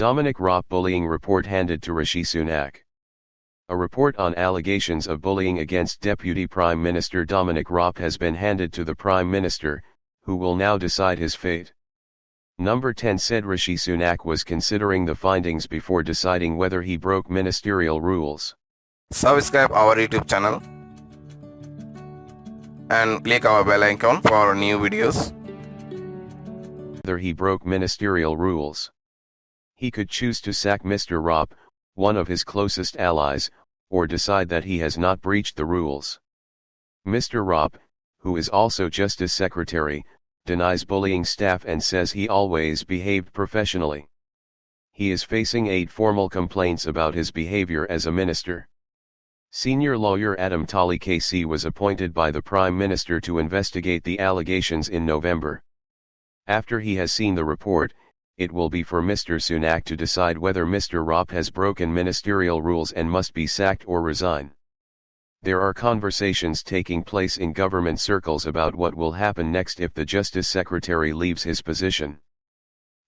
Dominic Raab bullying report handed to Rishi Sunak. A report on allegations of bullying against Deputy Prime Minister Dominic Raab has been handed to the Prime Minister, who will now decide his fate. Number 10 said Rishi Sunak was considering the findings before deciding whether he broke ministerial rules. Subscribe our YouTube channel and click our bell icon for new videos. Whether he broke ministerial rules. He could choose to sack Mr. Raab, one of his closest allies, or decide that he has not breached the rules. Mr. Raab, who is also Justice Secretary, denies bullying staff and says he always behaved professionally. He is facing 8 formal complaints about his behavior as a minister. Senior lawyer Adam Tali KC was appointed by the Prime Minister to investigate the allegations in November. After he has seen the report, it will be for Mr. Sunak to decide whether Mr. Raab has broken ministerial rules and must be sacked or resign. There are conversations taking place in government circles about what will happen next if the Justice Secretary leaves his position.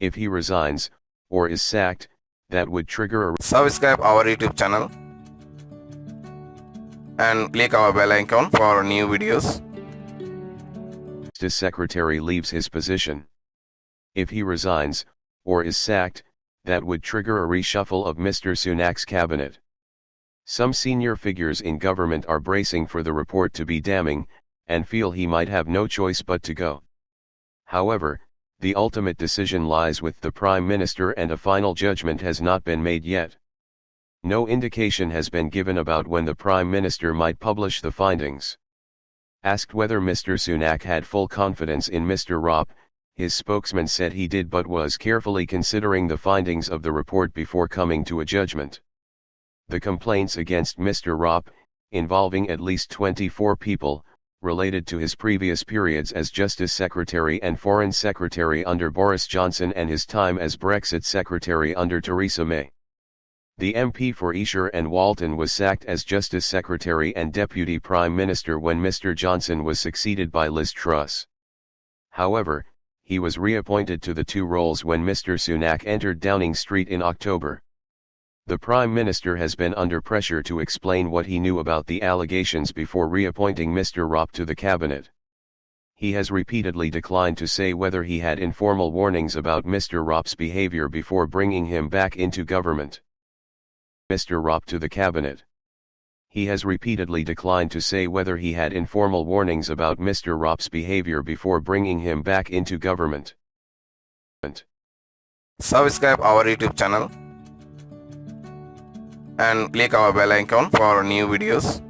If he resigns, or is sacked, that would trigger a... Subscribe our YouTube channel and click our bell icon for new videos. Justice Secretary leaves his position. If he resigns, or is sacked, that would trigger a reshuffle of Mr. Sunak's cabinet. Some senior figures in government are bracing for the report to be damning, and feel he might have no choice but to go. However, the ultimate decision lies with the Prime Minister and a final judgment has not been made yet. No indication has been given about when the Prime Minister might publish the findings. Asked whether Mr. Sunak had full confidence in Mr. Raab, his spokesman said he did but was carefully considering the findings of the report before coming to a judgment. The complaints against Mr. Raab, involving at least 24 people, related to his previous periods as Justice Secretary and Foreign Secretary under Boris Johnson and his time as Brexit Secretary under Theresa May. The MP for Esher and Walton was sacked as Justice Secretary and Deputy Prime Minister when Mr. Johnson was succeeded by Liz Truss. However, he was reappointed to the 2 roles when Mr. Sunak entered Downing Street in October. The Prime Minister has been under pressure to explain what he knew about the allegations before reappointing Mr. Raab to the cabinet. He has repeatedly declined to say whether he had informal warnings about Mr. Raab's behavior before bringing him back into government. Mr. Raab to the cabinet. He has repeatedly declined to say whether he had informal warnings about Mr. Raab's behavior before bringing him back into government. Subscribe our YouTube channel and click our bell icon for new videos.